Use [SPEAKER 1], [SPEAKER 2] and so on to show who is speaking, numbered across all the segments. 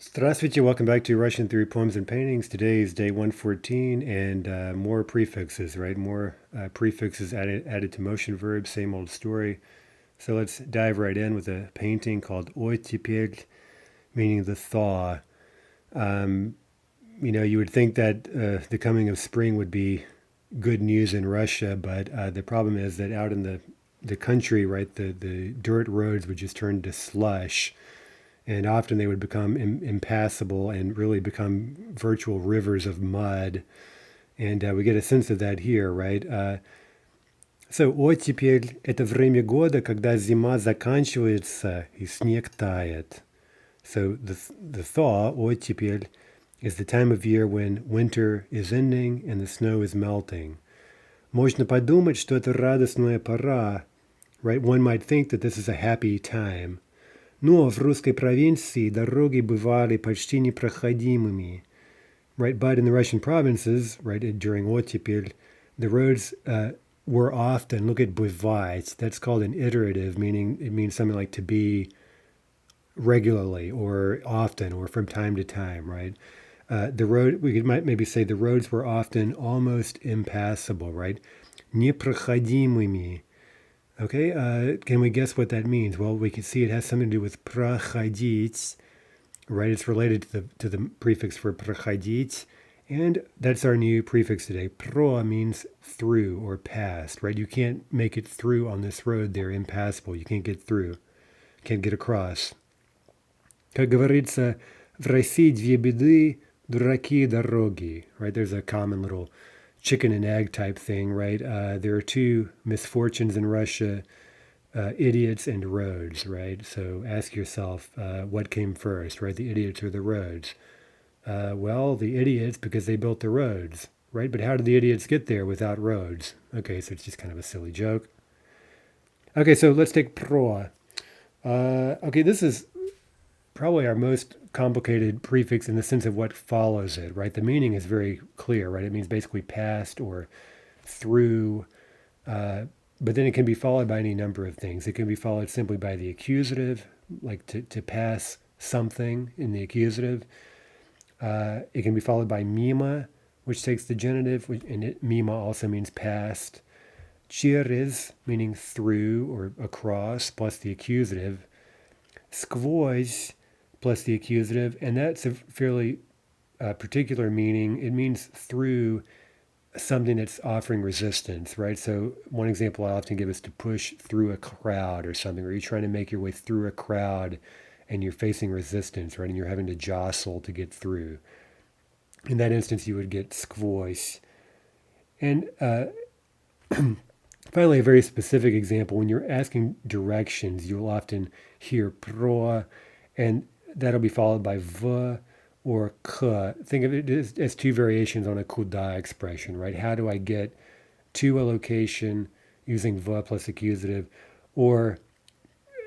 [SPEAKER 1] Здравствуйте, welcome back to Russian Theory Poems and Paintings. Today is day 114 and more prefixes, right? More prefixes added to motion verbs, same old story. So let's dive right in with a painting called Oi Теперь, meaning the thaw. Um, you would think that the coming of spring would be good news in Russia, but the problem is that out in the country, right, the dirt roads would just turn to slush, and often they would become impassable and really become virtual rivers of mud. And we get a sense of that here, right? Вот теперь это время года, когда зима заканчивается и снег тает. So the thaw, вот теперь, is the time of year when winter is ending and the snow is melting. Можно подумать, что это радостная пора, right? One might think that this is a happy time. Но в русской провинции дороги бывали почти непроходимыми, right? But in the Russian provinces, right, during оттепель, the roads were often, look at бывать, that's called an iterative, meaning it means something like to be regularly or often or from time to time, right? The road, might maybe say the roads were often almost impassable, right? Непроходимыми. Okay, can we guess what that means? Well, we can see it has something to do with проходить, right? It's related to the prefix for проходить, and that's our new prefix today. Pro means through or past, right? You can't make it through on this road. They're impassable. You can't get through, can't get across. Как говорится, в России две беды, дураки и дороги, right? There's a common little chicken and egg type thing, right? There are two misfortunes in Russia, idiots and roads, right? So ask yourself, what came first, right? The idiots or the roads? Well, the idiots because they built the roads, right? But how did the idiots get there without roads? Okay, so it's just kind of a silly joke. Okay, so let's take pro. Okay, this is probably our most complicated prefix in the sense of what follows it, right? The meaning is very clear, right? It means basically past or through, but then it can be followed by any number of things. It can be followed simply by the accusative, like to pass something in the accusative. It can be followed by mima, which takes the genitive, and mima also means past. Через, meaning through or across, plus the accusative. Skvoz, plus the accusative, and that's a fairly particular meaning. It means through something that's offering resistance, right? So one example I often give is to push through a crowd or something, or you're trying to make your way through a crowd and you're facing resistance, right? And you're having to jostle to get through. In that instance, you would get skvoz. And finally, a very specific example, when you're asking directions, you'll often hear pro, and that'll be followed by v or k. Think of it as two variations on a kuda expression, right? How do I get to a location using v plus accusative, or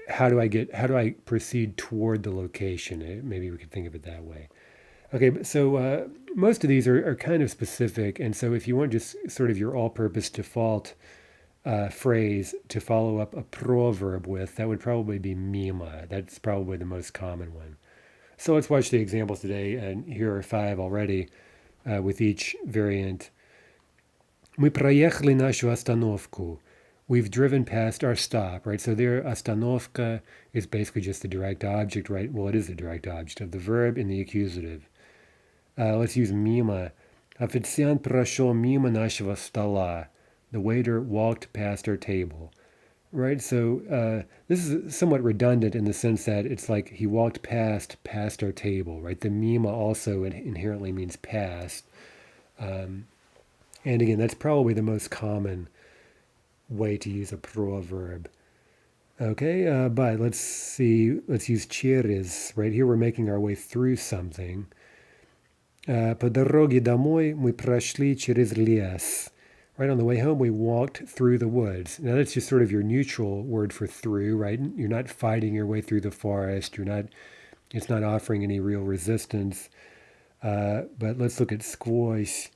[SPEAKER 1] how do I proceed toward the location? Maybe we could think of it that way. Okay, so most of these are kind of specific, and so if you want just sort of your all-purpose default phrase to follow up a proverb with, that would probably be mima. That's probably the most common one. So let's watch the examples today, and here are 5 already with each variant. Мы проехали нашу остановку. We've driven past our stop, right? So there, остановка is basically just the direct object, right? Well, it is the direct object of the verb in the accusative. Let's use мимо. Официант прошел мимо нашего стола. The waiter walked past our table, right? So this is somewhat redundant in the sense that it's like he walked past our table, right? The mima also inherently means past. And again, that's probably the most common way to use a proverb. Okay, but let's see. Let's use через, right? Here we're making our way through something. По дороге домой мы прошли через лес. Right, on the way home, we walked through the woods. Now, that's just sort of your neutral word for through, right? You're not fighting your way through the forest. It's not offering any real resistance. But let's look at сквозь.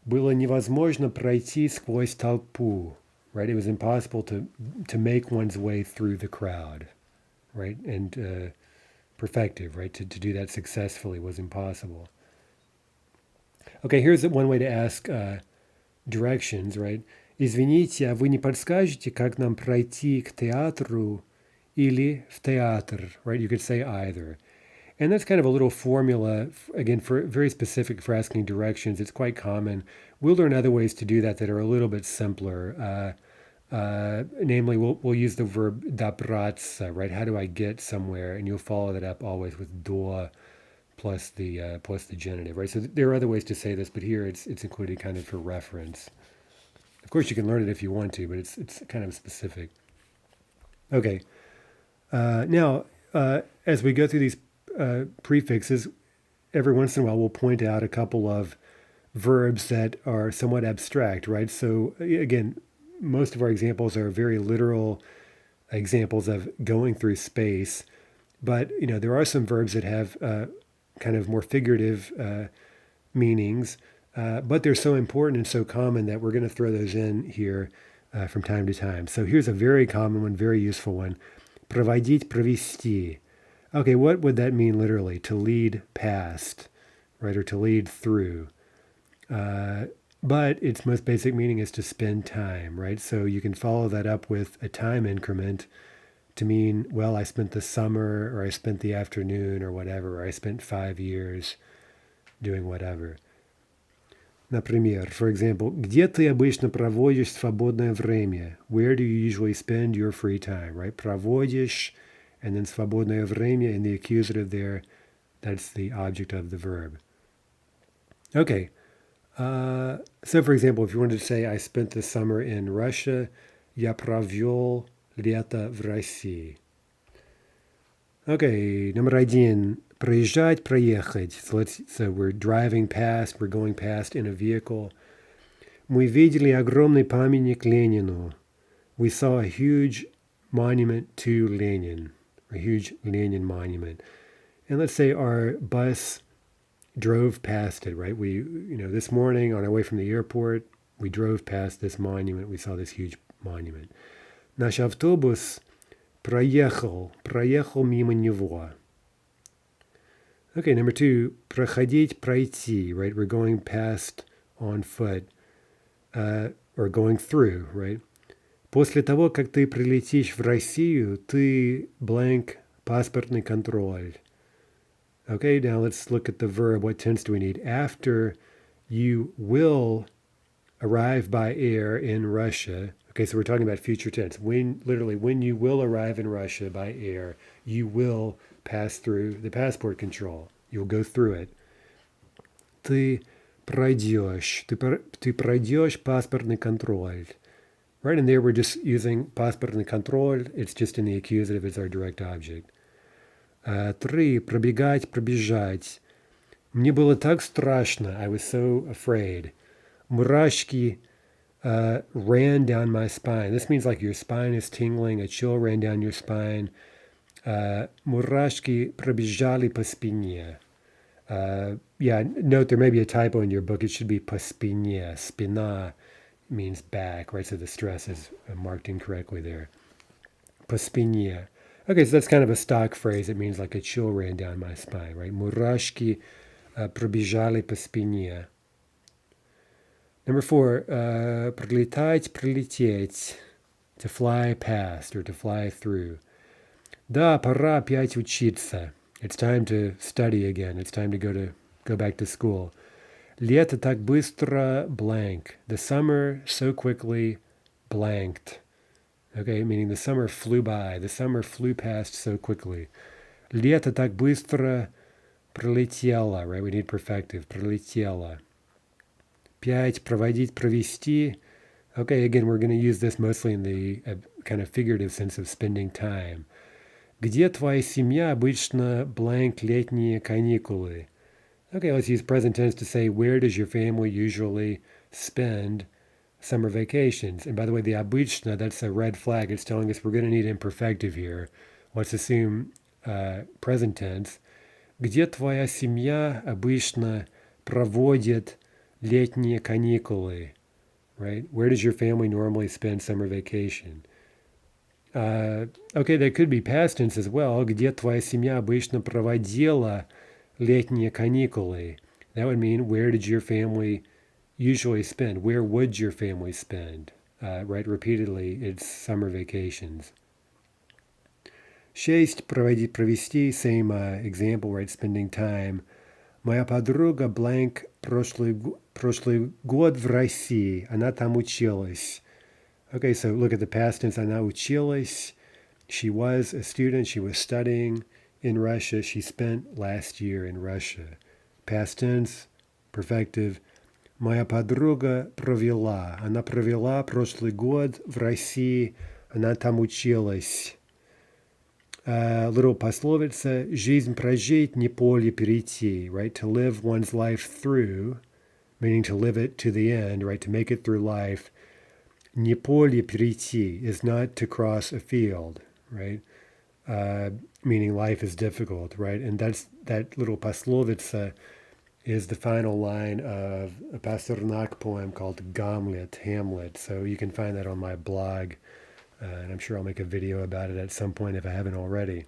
[SPEAKER 1] Было невозможно пройти сквозь толпу, right? It was impossible to make one's way through the crowd, right? And perfective, right? To do that successfully was impossible. Okay, here's one way to ask directions, right? Извините, а вы не подскажете, как нам пройти к театру или в театр, right? You could say either. And that's kind of a little formula, again, for very specific for asking directions. It's quite common. We'll learn other ways to do that are a little bit simpler. Namely, we'll use the verb добраться, right? How do I get somewhere? And you'll follow that up always with до plus the genitive, right? So there are other ways to say this, but here it's included kind of for reference. Of course, you can learn it if you want to, but it's kind of specific. Okay. Now, as we go through these prefixes, every once in a while we'll point out a couple of verbs that are somewhat abstract, right? So again, most of our examples are very literal examples of going through space, but there are some verbs that have kind of more figurative meanings, but they're so important and so common that we're going to throw those in here from time to time. So here's a very common one, very useful one. Проводить, провести. Okay, what would that mean literally? To lead past, right? Or to lead through. But its most basic meaning is to spend time, right? So you can follow that up with a time increment to mean, well, I spent the summer, or I spent the afternoon, or whatever, or I spent 5 years doing whatever. Например, for example, где ты обычно проводишь свободное время? Where do you usually spend your free time, right? Проводишь, and then свободное время in the accusative there, that's the object of the verb. Okay, so for example, if you wanted to say, I spent the summer in Russia, я провел лето в России. Okay, number 1. Проезжать, проехать. So we're driving past, we're going past in a vehicle. Мы видели огромный памятник Ленину. We saw a huge monument to Lenin, a huge Lenin monument. And let's say our bus drove past it, right? We, this morning on our way from the airport, we drove past this monument. We saw this huge monument. Наш автобус проехал мимо него. Okay, number 2, проходить, пройти, right? We're going past on foot, or going through, right? После того, как ты прилетишь в Россию, ты blank паспортный контроль. Okay, now let's look at the verb. What tense do we need? After you will arrive by air in Russia. Okay, so we're talking about future tense. When you will arrive in Russia by air, you will pass through the passport control. You'll go through it. Ты пройдешь паспортный контроль. Right, and there we're just using паспортный контроль. It's just in the accusative, it's our direct object. 3. Пробегать, пробежать. Мне было так страшно. I was so afraid. Мурашки ran down my spine. This means like your spine is tingling, a chill ran down your spine. Мурашки пробежали по спине. Yeah, note there may be a typo in your book. It should be по спине. Спина means back, right? So the stress is marked incorrectly there. По спине. Okay, so that's kind of a stock phrase. It means like a chill ran down my spine, right? Мурашки пробежали по спине. Number 4, пролетать, пролететь. To fly past or to fly through. Да, пора опять учиться. It's time to study again. It's time to go back to school. Лето так быстро blank. The summer so quickly blanked. Okay, meaning the summer flew by. The summer flew past so quickly. Лето так быстро пролетело. Right, we need perfective. Пролетело. 5. Проводить, провести. Okay, again, we're going to use this mostly in the kind of figurative sense of spending time. Где твоя семья обычно blank летние каникулы? Okay, let's use present tense to say, where does your family usually spend summer vacations? And by the way, the обычно, that's a red flag. It's telling us we're going to need imperfective here. Let's assume present tense. Где твоя семья обычно проводит летние каникулы? Right? Where does your family normally spend summer vacation? Okay, that could be past tense as well. Где твоя семья обычно проводила летние каникулы? That would mean, where did your family usually spend? Where would your family spend? Right, repeatedly, it's summer vacations. Шесть, провести, same example, right, spending time. Моя подруга blank прошлый год в России. Она там училась. Okay, so look at the past tense. Она училась. She was a student. She was studying in Russia. She spent last year in Russia. Past tense, perfective. Моя подруга провела. Она провела прошлый год в России. Она там училась. Little пословица. Жизнь прожить, не поле перейти. Right? To live one's life through, meaning to live it to the end, right? To make it through life. Не поле перейти is not to cross a field, right? Meaning life is difficult, right? And that little пословица is the final line of a Pasternak poem called Hamlet. So you can find that on my blog, and I'm sure I'll make a video about it at some point if I haven't already.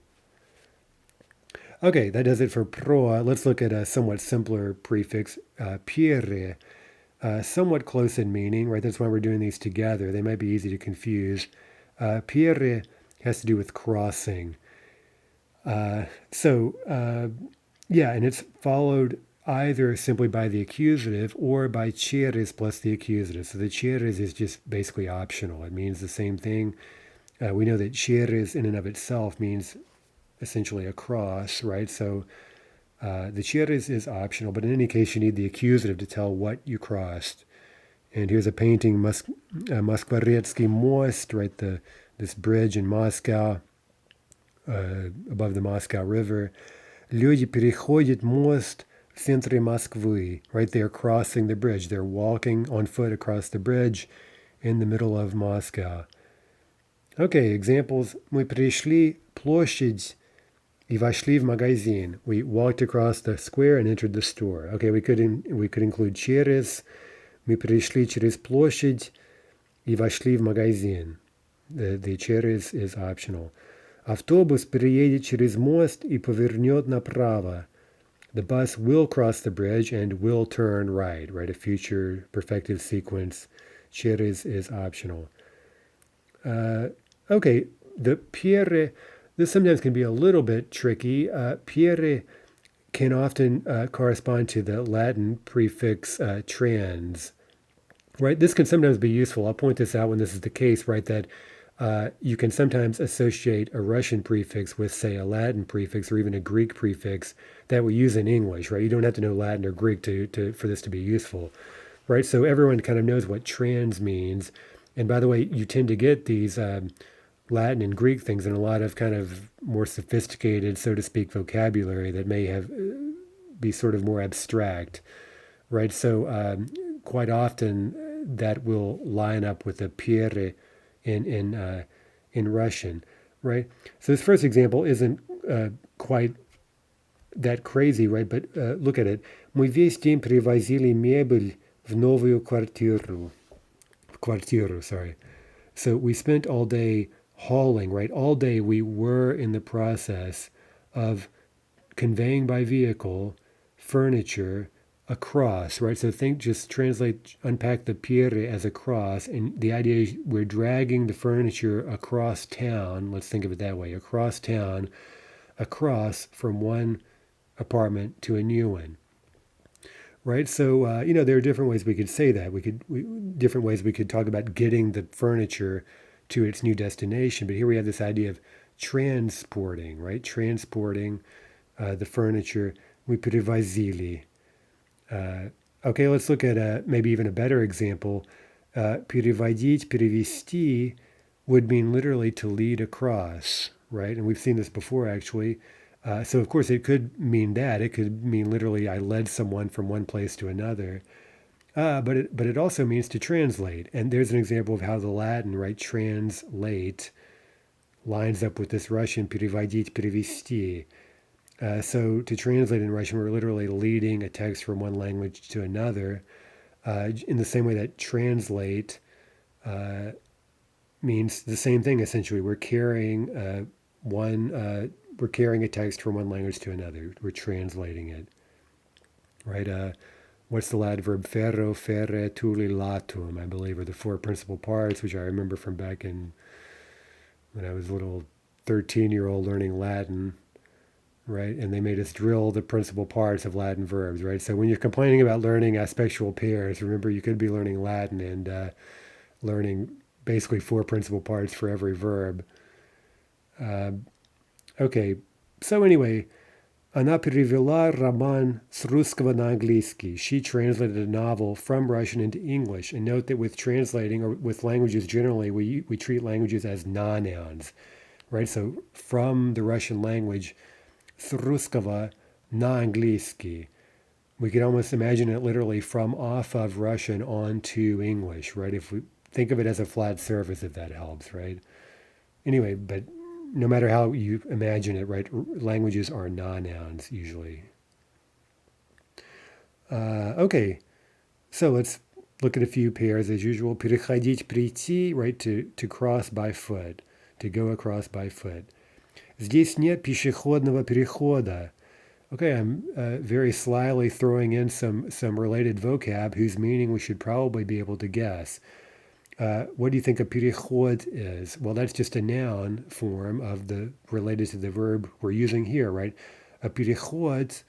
[SPEAKER 1] Okay, that does it for proa. Let's look at a somewhat simpler prefix, Pierre. Somewhat close in meaning, right? That's why we're doing these together. They might be easy to confuse. Pierre has to do with crossing. Yeah, and it's followed either simply by the accusative or by cheres plus the accusative. So the cheres is just basically optional. It means the same thing. We know that cheres in and of itself means essentially a cross, right? So the cheres is optional, but in any case, you need the accusative to tell what you crossed. And here's a painting, Moskvaretsky Most, right? This bridge in Moscow, above the Moscow River. Люди переходят мост в центре Москвы, right? They're crossing the bridge. They're walking on foot across the bridge in the middle of Moscow. Okay, examples. Мы перешли площадь и вошли в магазин. We walked across the square and entered the store. Okay, we could include через. Мы перешли через площадь и вошли в магазин. The через is optional. Автобус переедет через мост и повернет направо. The bus will cross the bridge and will turn right, right? A future perfective sequence. Через is optional. Okay, the Pierre, this sometimes can be a little bit tricky. Pierre can often correspond to the Latin prefix trans, right? This can sometimes be useful. I'll point this out when this is the case, right? That you can sometimes associate a Russian prefix with, say, a Latin prefix or even a Greek prefix that we use in English, right? You don't have to know Latin or Greek for this to be useful, right? So everyone kind of knows what trans means. And by the way, you tend to get these Latin and Greek things in a lot of kind of more sophisticated, so to speak, vocabulary that may be sort of more abstract, right? So quite often that will line up with the Pierre in Russian, right? So this first example isn't quite that crazy, right? But look at it. Мы весь день привозили мебель в новую квартиру. Sorry. So we spent all day hauling, right? All day we were in the process of conveying by vehicle furniture across, right? So unpack the Pierre as a cross, and the idea is we're dragging the furniture across town. Let's think of it that way: across town, across from one apartment to a new one. Right, so there are different ways we could say that. Different ways we could talk about getting the furniture to its new destination. But here we have this idea of transporting, right? Transporting the furniture. We привозили. Okay, let's look at maybe even a better example. Переводить, перевести would mean literally to lead across, right? And we've seen this before, actually. So, of course, it could mean that. It could mean literally I led someone from one place to another. But it also means to translate. And there's an example of how the Latin, right, translate, lines up with this Russian переводить, перевести. So to translate in Russian, we're literally leading a text from one language to another in the same way that translate means the same thing essentially. We're carrying a text from one language to another. We're translating it, right? What's the Latin verb? Ferro, ferre, tuli, latum, I believe, are the four principal parts, which I remember from back in when I was a little 13-year-old learning Latin, right? And they made us drill the principal parts of Latin verbs, right? So when you're complaining about learning aspectual pairs, remember you could be learning Latin and learning basically four principal parts for every verb. Uh, okay, so anyway, она перевела роман с русского на английский. She translated a novel from Russian into English. And note that with translating, or with languages generally, we treat languages as non-nouns, right? So from the Russian language, с русского на английский. We could almost imagine it literally from off of Russian onto English, right? If we think of it as a flat surface, if that helps, right? Anyway, but no matter how you imagine it, right, languages are non-nouns usually. Okay, so let's look at a few pairs as usual. Переходить, прийти, right, to cross by foot, to go across by foot. Здесь нет пешеходного перехода. Okay, I'm very slyly throwing in some related vocab whose meaning we should probably be able to guess. What do you think a переход is? Well, that's just a noun form of the related to the verb we're using here, right? A переход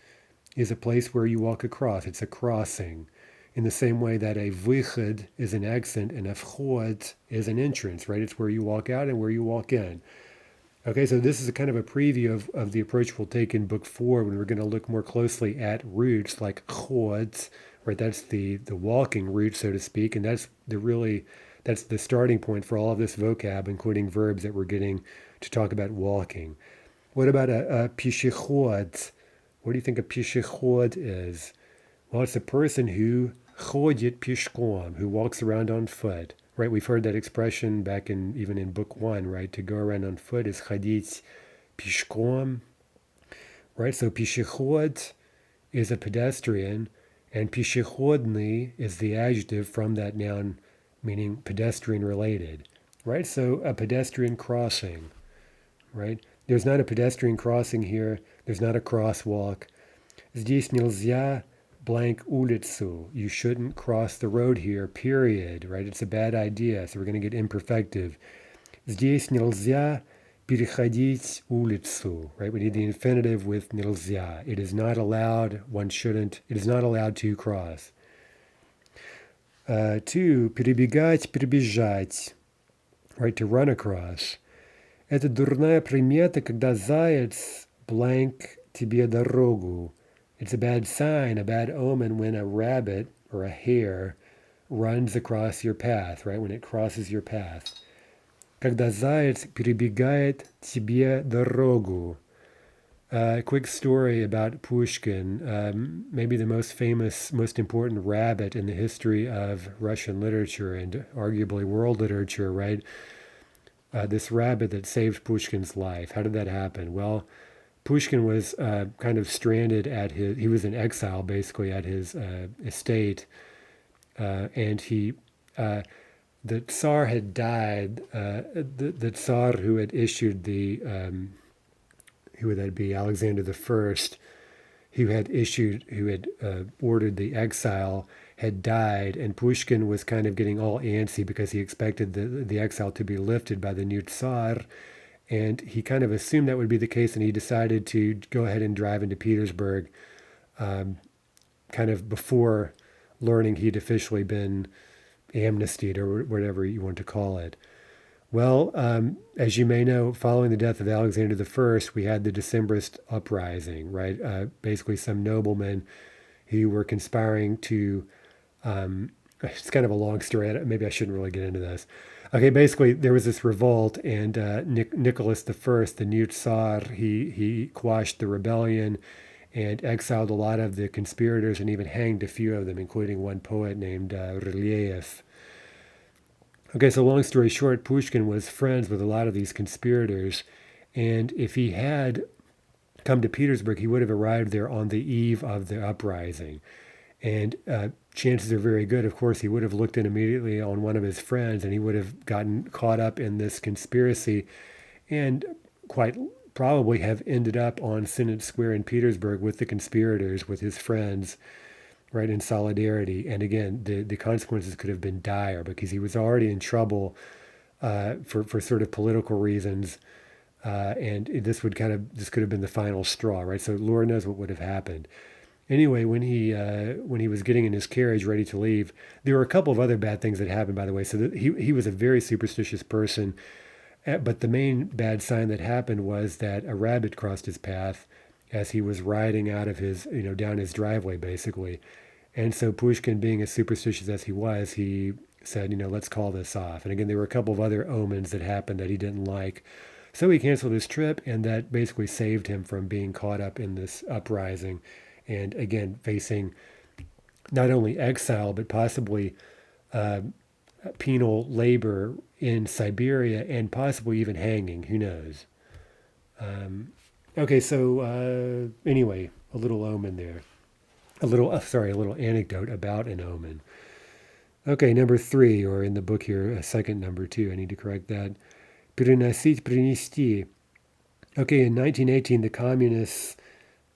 [SPEAKER 1] is a place where you walk across. It's a crossing. In the same way that a выход is an exit and a вход is an entrance, right? It's where you walk out and where you walk in. Okay, so this is a kind of a preview of the approach we'll take in book 4 when we're going to look more closely at roots like chod, right? That's the walking root, so to speak, and that's the starting point for all of this vocab, including verbs that we're getting to talk about walking. What about a пешеход? What do you think a пешеход is? Well, it's a person who ходит пешком, who walks around on foot. Right, we've heard that expression back even in book 1, right? To go around on foot is ходить пешком, right? So пешеход is a pedestrian, and пешеходный is the adjective from that noun, meaning pedestrian related, right? So a pedestrian crossing, right? There's not a pedestrian crossing here. There's not a crosswalk. Здесь нельзя blank улицу. You shouldn't cross the road here, period, right? It's a bad idea, so we're going to get imperfective. Здесь нельзя переходить улицу, right? We need the infinitive with нельзя. It is not allowed, one shouldn't, it is not allowed to cross. 2, перебегать, перебежать, right? To run across. Это дурная примета, когда заяц blank тебе дорогу. It's a bad sign, a bad omen when a rabbit or a hare runs across your path, right? When it crosses your path. Когда заяц перебегает тебе дорогу. A quick story about Pushkin, maybe the most famous, most important rabbit in the history of Russian literature and arguably world literature, right? This rabbit that saved Pushkin's life. How did that happen? Well, Pushkin was kind of stranded he was in exile basically at his estate, and the Tsar had died. The Tsar who had issued who would that be, Alexander the First, who had ordered the exile, had died, and Pushkin was kind of getting all antsy because he expected the exile to be lifted by the new Tsar. And he kind of assumed that would be the case, and he decided to go ahead and drive into Petersburg kind of before learning he'd officially been amnestied or whatever you want to call it. Well, as you may know, following the death of Alexander the First, we had the Decembrist uprising, right? Basically some noblemen who were conspiring to, it's kind of a long story, maybe I shouldn't really get into this. Okay, basically there was this revolt, and Nicholas I, the new Tsar, he quashed the rebellion and exiled a lot of the conspirators and even hanged a few of them, including one poet named Rylyev. Okay, so long story short, Pushkin was friends with a lot of these conspirators, and if he had come to Petersburg, he would have arrived there on the eve of the uprising. And chances are very good, of course, he would have looked in immediately on one of his friends and he would have gotten caught up in this conspiracy and quite probably have ended up on Senate Square in Petersburg with the conspirators, with his friends, right, in solidarity. And again, the consequences could have been dire because he was already in trouble for sort of political reasons. And this could have been the final straw, right? So Lord knows what would have happened. Anyway, when he was getting in his carriage ready to leave, there were a couple of other bad things that happened, by the way. So he was a very superstitious person, but the main bad sign that happened was that a rabbit crossed his path as he was riding out of his, down his driveway, basically. And so Pushkin, being as superstitious as he said, let's call this off. And again, there were a couple of other omens that happened that he didn't like. So he canceled his trip, and that basically saved him from being caught up in this uprising. And again, facing not only exile, but possibly penal labor in Siberia and possibly even hanging. Who knows? Okay, so anyway, a little omen there. A little anecdote about an omen. Okay, number 3, or in the book here, a second number 2. I need to correct that. Переносить, принести. Okay, in 1918, the communists,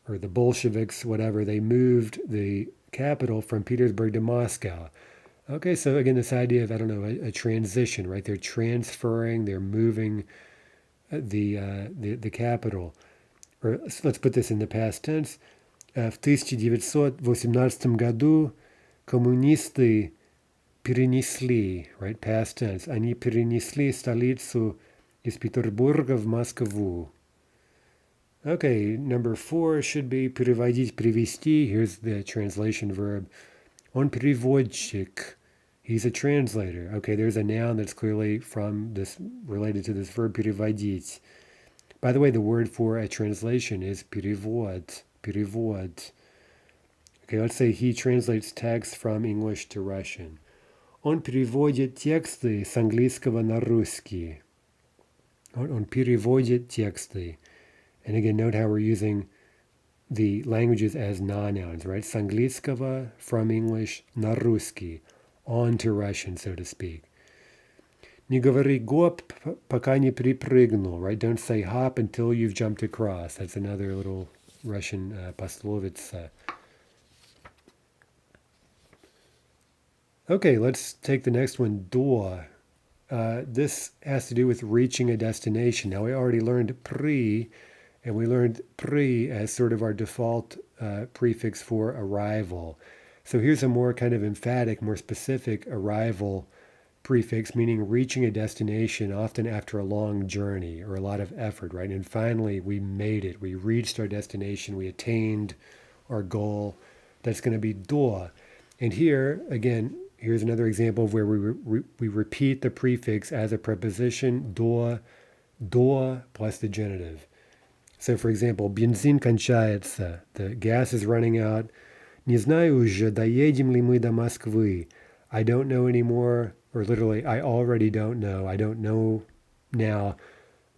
[SPEAKER 1] or the Bolsheviks, whatever, they moved the capital from Petersburg to Moscow. Okay, so again, this idea of, I don't know, a transition, right? They're transferring, they're moving the capital. Or let's put this in the past tense. В 1918 году коммунисты перенесли, right, past tense, они перенесли столицу из Петербурга в Москву. Okay, number 4 should be переводить, привести. Here's the translation verb. Он переводчик. He's a translator. Okay, there's a noun that's clearly related to this verb переводить. By the way, the word for a translation is перевод. Перевод. Okay, let's say he translates text from English to Russian. Он переводит тексты с английского на русский. Он переводит тексты. And again, note how we're using the languages as non-nouns, right? С английского, from English, на русский, on to Russian, so to speak. Не говори гоп, пока не перепрыгнул, right? Don't say hop until you've jumped across. That's another little Russian пословица. Okay, let's take the next one, до. This has to do with reaching a destination. Now, we already learned при, and we learned pri as sort of our default prefix for arrival. So here's a more kind of emphatic, more specific arrival prefix, meaning reaching a destination, often after a long journey or a lot of effort, right? And finally, we made it. We reached our destination. We attained our goal. That's going to be до. And here, again, here's another example of where we repeat the prefix as a preposition, до plus the genitive. So, for example, бензин кончается. The gas is running out. Не знаю уже, доедем ли мы до Москвы. I don't know anymore, or literally, I already don't know. I don't know now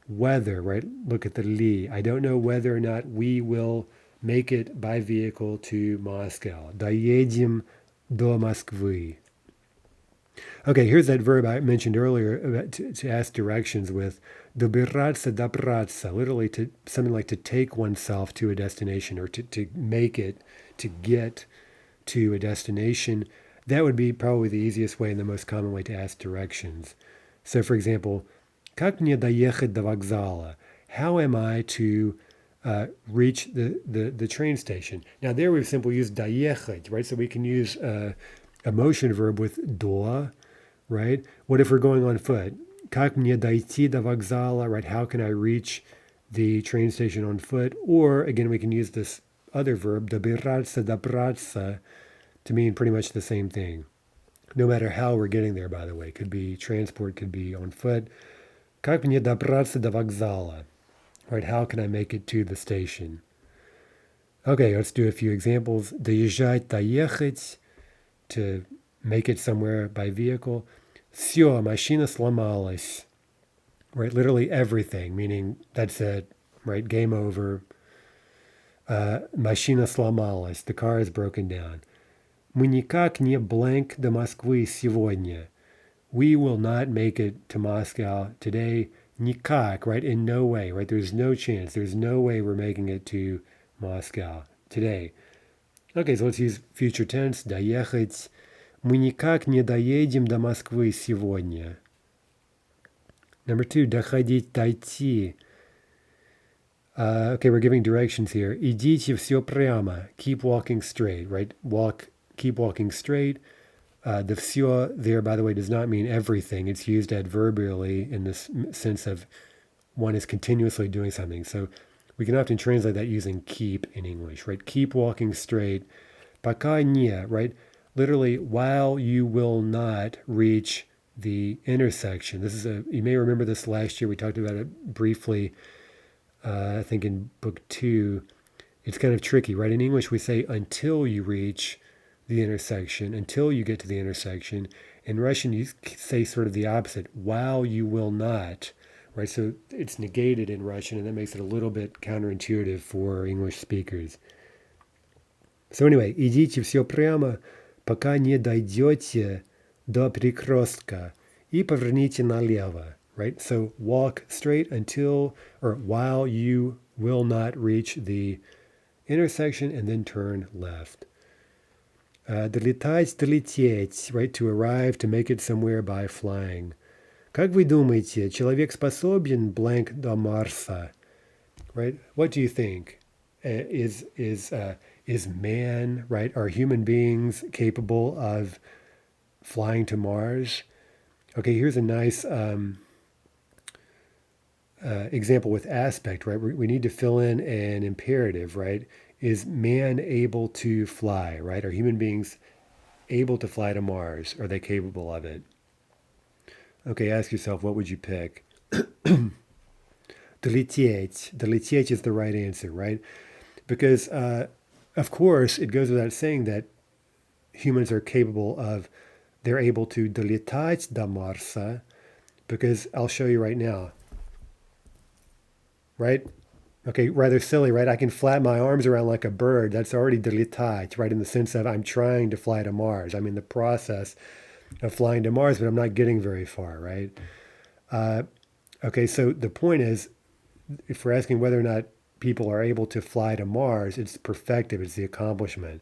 [SPEAKER 1] whether, right? Look at the li. I don't know whether or not we will make it by vehicle to Moscow. Доедем до Москвы. Okay, here's that verb I mentioned earlier about to ask directions with. Добираться, добраться, literally something like to take oneself to a destination or to make it, to get to a destination. That would be probably the easiest way and the most common way to ask directions. So, for example, как мне доехать до вокзала? How am I to reach the train station? Now, there we've simply used доехать, right? So we can use a motion verb with до, right? What if we're going on foot? Как мне дойти до вокзала, right? How can I reach the train station on foot? Or, again, we can use this other verb, добираться, добраться, to mean pretty much the same thing. No matter how we're getting there, by the way. Could be transport, could be on foot. Как мне добраться до вокзала? Right? How can I make it to the station? Okay, let's do a few examples. Доезжать, доехать, to make it somewhere by vehicle. Все, машина сломалась. Right? Literally everything, meaning that's it. Right? Game over. Машина сломалась. The car is broken down. Мы никак не blank до Москвы сегодня. We will not make it to Moscow today. Никак, right? In no way, right? There's no chance. There's no way we're making it to Moscow today. Okay, so let's use future tense. Доехать. Мы никак не доедем до Москвы сегодня. Number 2, доходить, дойти. Okay, we're giving directions here. Идите все прямо. Keep walking straight, right? Keep walking straight. The все there, by the way, does not mean everything. It's used adverbially in this sense of one is continuously doing something. So we can often translate that using keep in English, right? Keep walking straight. Пока не, right? Literally, while you will not reach the intersection. You may remember this last year. We talked about it briefly, I think in book 2. It's kind of tricky, right? In English, we say until you reach the intersection, until you get to the intersection. In Russian, you say sort of the opposite, while you will not, right? So it's negated in Russian, and that makes it a little bit counterintuitive for English speakers. So anyway, идите все прямо, пока не дойдете до перекрестка и поверните налево, right? So walk straight until or while you will not reach the intersection and then turn left. Долетать, долететь, right? To arrive, to make it somewhere by flying. Как вы думаете, человек способен blank до Марса? Right? What do you think? Is man, right? Are human beings capable of flying to Mars? Okay, here's a nice example with aspect, right? We need to fill in an imperative, right? Is man able to fly, right? Are human beings able to fly to Mars? Are they capable of it? Okay, ask yourself, what would you pick? Долететь. Долететь is the right answer, right? Because, of course, it goes without saying that humans are capable of, they're able to долетать до Марса, because I'll show you right now. Right? Okay, rather silly, right? I can flap my arms around like a bird. That's already долетать, right? In the sense of I'm trying to fly to Mars. I'm in the process of flying to Mars, but I'm not getting very far, right? Okay, so the point is, if we're asking whether or not people are able to fly to Mars, it's perfective, it's the accomplishment.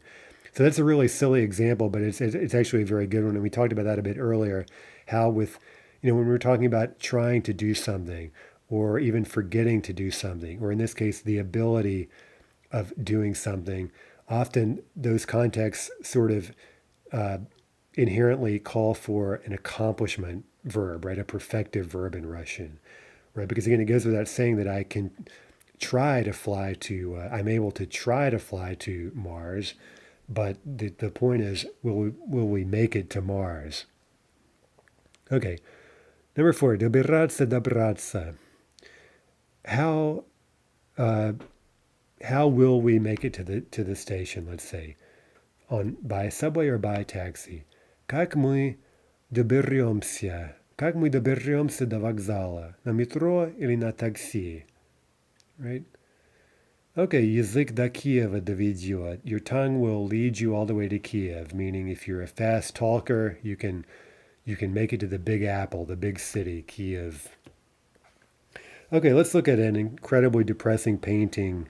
[SPEAKER 1] So that's a really silly example, but it's actually a very good one. And we talked about that a bit earlier, how with, when we were talking about trying to do something, or even forgetting to do something, or in this case, the ability of doing something, often those contexts sort of inherently call for an accomplishment verb, right? A perfective verb in Russian, right? Because again, it goes without saying that I can try to fly to, I'm able to try to fly to Mars, but the point is, will we make it to Mars? Okay, number 4, добираться, добраться. How will we make it to the station? Let's say, by subway or by taxi. Как мы доберемся? Как мы доберемся до вокзала? На метро или на такси? Right? Okay, язык до Киева доведет. Your tongue will lead you all the way to Kiev, meaning if you're a fast talker, you can make it to the Big Apple, the big city, Kiev. Okay, let's look at an incredibly depressing painting.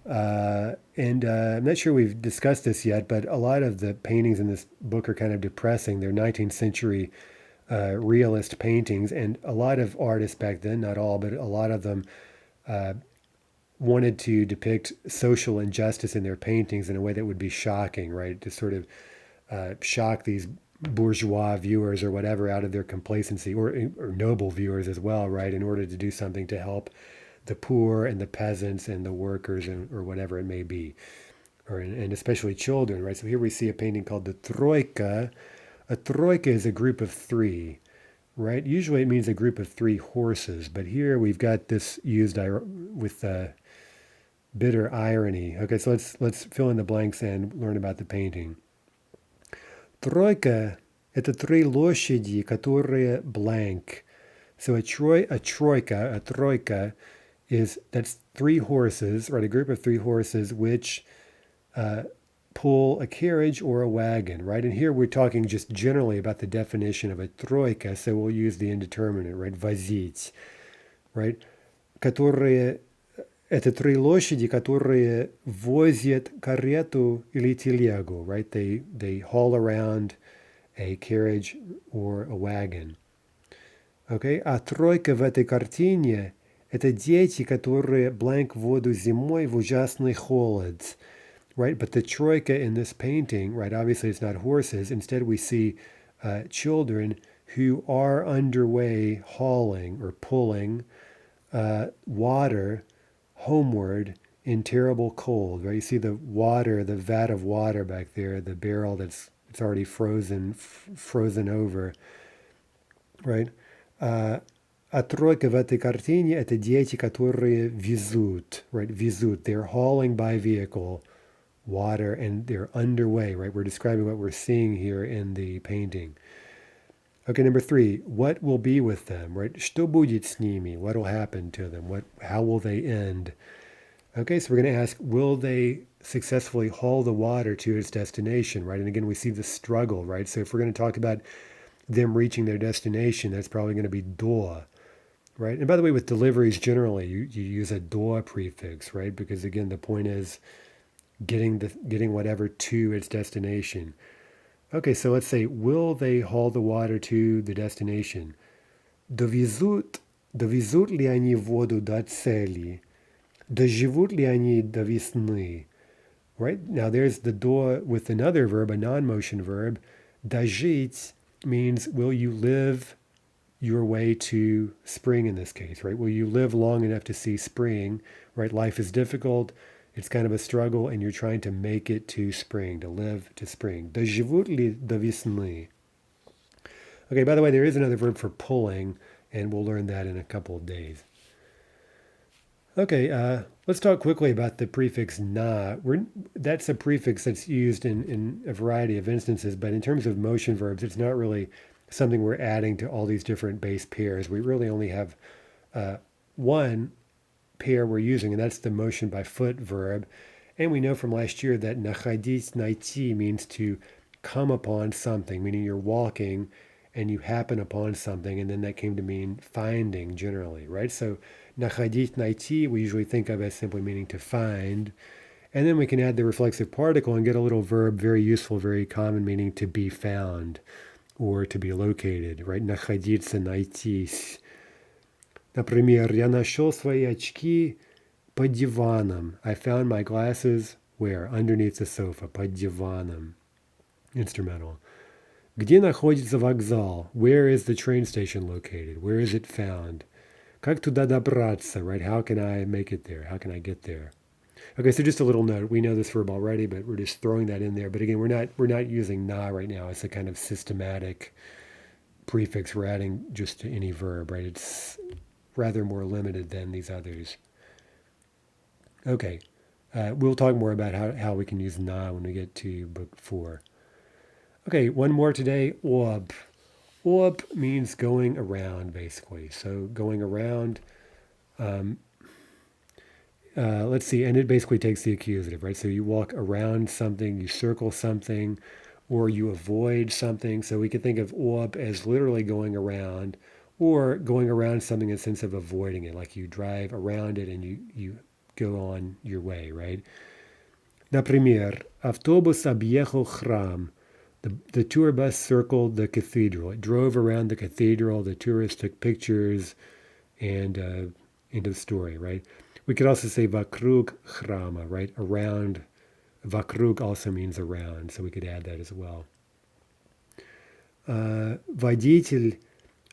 [SPEAKER 1] I'm not sure we've discussed this yet, but a lot of the paintings in this book are kind of depressing. They're 19th century realist paintings, and a lot of artists back then, not all, but a lot of them wanted to depict social injustice in their paintings in a way that would be shocking, right? To sort of shock these bourgeois viewers or whatever out of their complacency, or noble viewers as well, right? In order to do something to help the poor and the peasants and the workers or whatever it may be, and especially children, right? So here we see a painting called the Troika. A Troika is a group of 3, right? Usually it means a group of 3 horses, but here we've got this used with bitter irony. Okay, so let's fill in the blanks and learn about the painting. Troika – это 3 лошади, которые blank. So a troika that's 3 horses, right? A group of 3 horses which pull a carriage or a wagon, right? And here we're talking just generally about the definition of a troika, so we'll use the indeterminate, right? Возить, right? Которые это три лошади, которые возят карету или телегу, right? They haul around a carriage or a wagon. Okay? А тройка в этой картине это дети, которые blank воду зимой в ужасный холод. Right? But the troika in this painting, right? Obviously it's not horses. Instead we see children who are underway hauling or pulling water homeward in terrible cold, right? You see the water, the vat of water back there, the barrel it's already frozen over, right? А тройка в этой картине это дети, которые везут, right? Везут. They're hauling by vehicle water and they're underway, right? We're describing what we're seeing here in the painting. Okay, number 3, what will be with them, right? Что будет с ними? What will happen to them? How will they end? Okay, so we're going to ask, will they successfully haul the water to its destination, right? And again, we see the struggle, right? So if we're going to talk about them reaching their destination, that's probably going to be do, right? And by the way, with deliveries generally, you use a do prefix, right? Because again, the point is getting whatever to its destination. Okay, so let's say, will they haul the water to the destination? Довезут ли они воду до цели? Доживут ли они до весны? Right? Now there's the do with another verb, a non-motion verb. Дожить means, will you live your way to spring in this case, right? Will you live long enough to see spring, right? Life is difficult. It's kind of a struggle, and you're trying to make it to spring, to live to spring. Доживут ли до весны? Okay, by the way, there is another verb for pulling, and we'll learn that in a couple of days. Okay, let's talk quickly about the prefix na. That's a prefix that's used in a variety of instances, but in terms of motion verbs, it's not really something we're adding to all these different base pairs. We really only have one pair we're using, and that's the motion by foot verb. And we know from last year that находить, найти means to come upon something, meaning you're walking and you happen upon something, and then that came to mean finding generally, right? So находить, найти, we usually think of as simply meaning to find. And then we can add the reflexive particle and get a little verb, very useful, very common, meaning to be found or to be located, right? Находиться, найтись. Например, я нашел свои очки под диваном. I found my glasses where? Underneath the sofa. Под диваном. Instrumental. Где находится вокзал? Where is the train station located? Where is it found? Как туда добраться, right? How can I make it there? How can I get there? Okay, so just a little note. We know this verb already, but we're just throwing that in there. But again, we're not using na right now. It's a kind of systematic prefix we're adding just to any verb, right? It's rather more limited than these others. Okay, we'll talk more about how we can use na when we get to book 4. Okay, one more today, ob. Ob means going around, basically. So going around, let's see, and it basically takes the accusative, right? So you walk around something, you circle something, or you avoid something. So we could think of ob as literally going around, or going around something in the sense of avoiding it, like you drive around it and you go on your way, right? Например, автобус объехал храм. The tour bus circled the cathedral. It drove around the cathedral. The tourists took pictures and into the story, right? We could also say вокруг храма, right? Around. Вокруг also means around, so we could add that as well. Водитель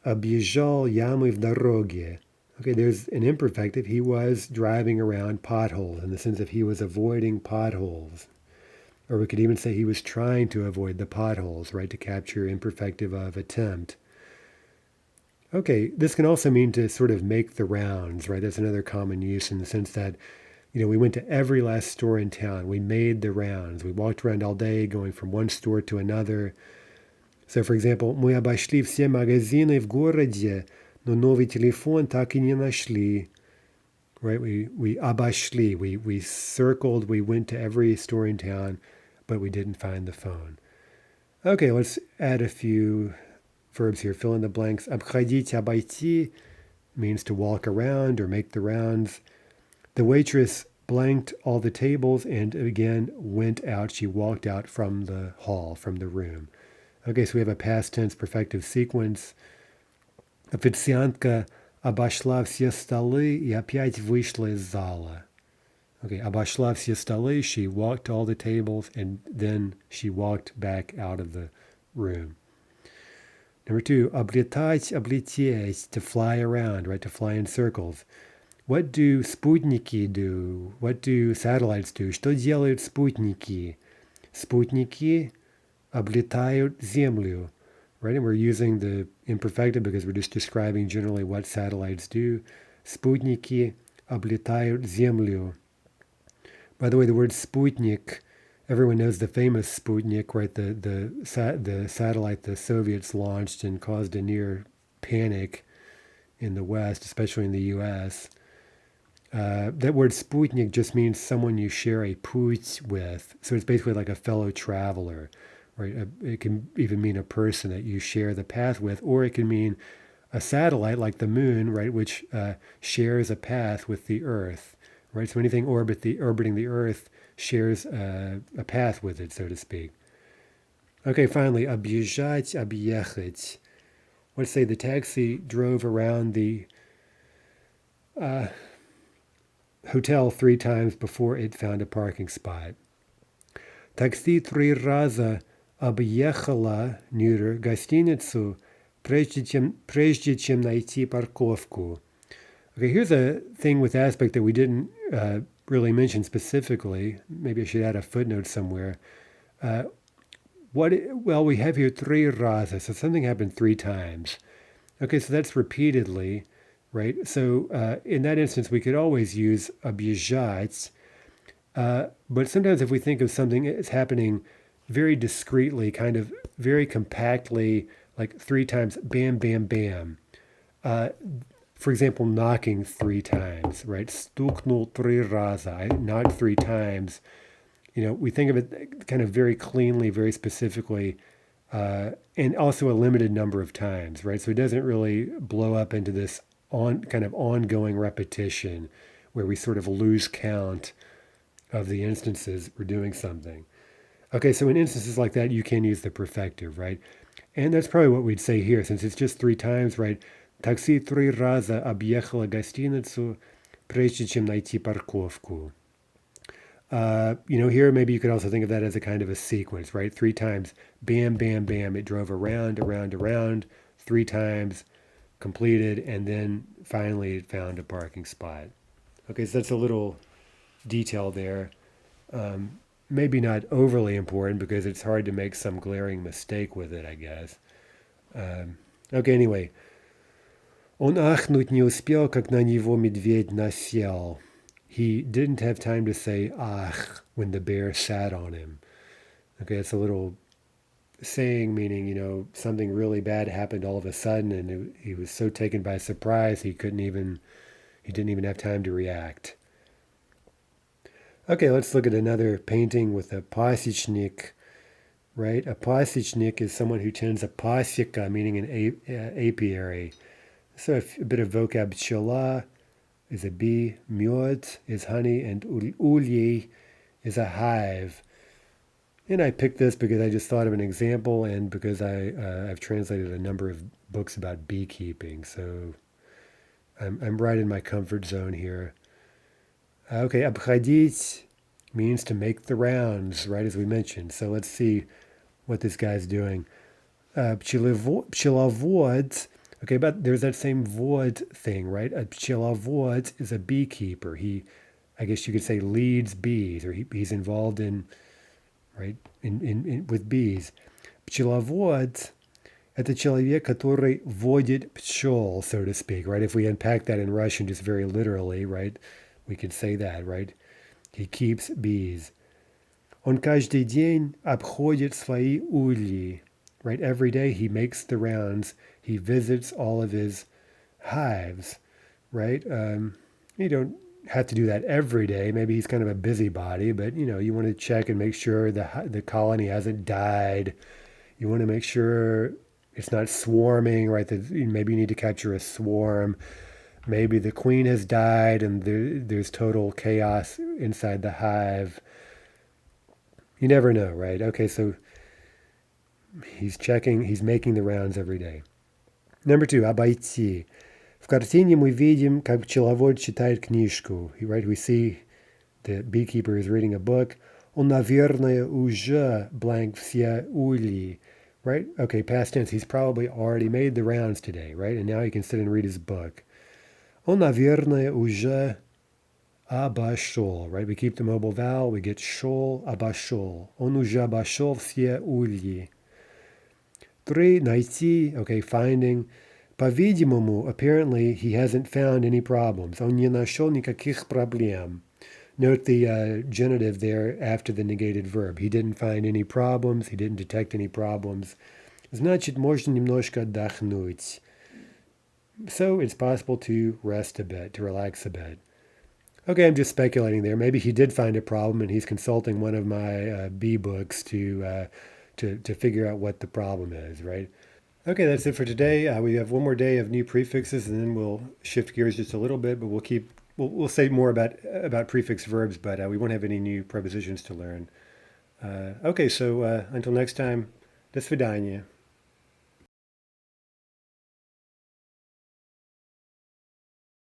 [SPEAKER 1] объезжал ямы в дороге. Okay, there's an imperfective. He was driving around potholes in the sense of he was avoiding potholes. Or we could even say he was trying to avoid the potholes, right, to capture imperfective of attempt. Okay, this can also mean to sort of make the rounds, right? That's another common use in the sense that, we went to every last store in town. We made the rounds. We walked around all day going from one store to another. So, for example, мы обошли все магазины в городе, но новый телефон так и не нашли. Right? We обошли. We circled. We went to every store in town. but we didn't find the phone. Okay, let's add a few verbs here. Fill in the blanks. Обходить, обойти means to walk around or make the rounds. The waitress blanked all the tables and again went out. She walked out from the hall, from the room. Okay, so we have a past tense perfective sequence. Официантка обошла все столы и опять вышла из зала. Okay, обошла все столы, she walked all the tables, and then she walked back out of the room. Number 2, облетать, облететь, to fly around, right, to fly in circles. What do спутники do? What do satellites do? Что делают спутники? Спутники облетают Землю, right? And we're using the imperfective because we're just describing generally what satellites do. Спутники облетают Землю. By the way, the word Sputnik, everyone knows the famous Sputnik, right? The satellite the Soviets launched and caused a near panic in the West, especially in the U.S. That word Sputnik just means someone you share a put with. So it's basically like a fellow traveler, right? It can even mean a person that you share the path with, or it can mean a satellite like the moon, right, which shares a path with the Earth, right? So anything orbiting the Earth shares a path with it, so to speak. Okay, finally, объезжать, объехать. Let's say the taxi drove around the hotel 3 times before it found a parking spot. Такси 3 раза объехало neuter гостиницу, прежде чем найти парковку. Okay, here's a thing with aspect that we didn't really mention specifically. Maybe I should add a footnote somewhere. Well, we have here 3 раза, so something happened 3 times. Okay, so that's repeatedly, right? So in that instance, we could always use объезжать, but sometimes if we think of something as happening very discreetly, kind of very compactly, like 3 times, bam, bam, bam. For example, knocking 3 times, right? Стукнул 3 раза. I knocked 3 times. You know, we think of it kind of very cleanly, very specifically, and also a limited number of times, right? So it doesn't really blow up into this kind of ongoing repetition where we sort of lose count of the instances we're doing something. Okay, so in instances like that, you can use the perfective, right? And that's probably what we'd say here, since it's just 3 times, right? Такси 3 раза объехало гостиницу, прежде чем найти парковку. Here maybe you could also think of that as a kind of a sequence, right? 3 times, bam, bam, bam. It drove around, 3 times, completed, and then finally it found a parking spot. Okay, so that's a little detail there. Maybe not overly important because it's hard to make some glaring mistake with it, I guess. Okay, anyway. Он ахнуть не успел, как на него медведь насел. He didn't have time to say ach when the bear sat on him. Okay, it's a little saying meaning, something really bad happened all of a sudden and he was so taken by surprise he didn't even have time to react. Okay, let's look at another painting with a pasechnik, right? A pasechnik is someone who tends a paseka, meaning an apiary. So a bit of vocab. Pchela is a bee, mjod is honey, and ulye is a hive. And I picked this because I just thought of an example and because I've translated a number of books about beekeeping. So I'm right in my comfort zone here. Okay, обходить means to make the rounds, right, as we mentioned. So let's see what this guy's doing. Pchelavod, okay, but there's that same vod thing, right? A pchelavod is a beekeeper. He, I guess you could say, leads bees, or he's involved in, right, in with bees. Pchelavod, это человек, который водит пчел, so to speak, right? If we unpack that in Russian just very literally, right, we could say that, right? He keeps bees. Он каждый день обходит свои ульи, right? Every day he makes the rounds. He visits all of his hives, right? You don't have to do that every day. Maybe he's kind of a busybody, but you want to check and make sure the colony hasn't died. You want to make sure it's not swarming, right? Maybe you need to capture a swarm. Maybe the queen has died and there's total chaos inside the hive. You never know, right? Okay, so he's making the rounds every day. Number two, обойти. В картине мы видим, как пчеловод читает книжку. Right? We see the beekeeper is reading a book. Он, наверное, уже blank все ульи. Right? Okay, past tense. He's probably already made the rounds today, right? And now he can sit and read his book. Он, наверное, уже обошел. Right? We keep the mobile vowel. We get шел, обошел. Он уже обошел все ульи. Three, найти. Okay, finding. По-видимому, apparently, he hasn't found any problems. Он не нашел никаких проблем. Note the genitive there after the negated verb. He didn't find any problems. He didn't detect any problems. Значит, можно немножко отдохнуть. So it's possible to rest a bit, to relax a bit. Okay, I'm just speculating there. Maybe he did find a problem and he's consulting one of my B books to figure out what the problem is, right? Okay, that's it for today. We have one more day of new prefixes, and then we'll shift gears just a little bit. But we'll say more about prefix verbs, but we won't have any new prepositions to learn. Okay, so until next time, до свидания.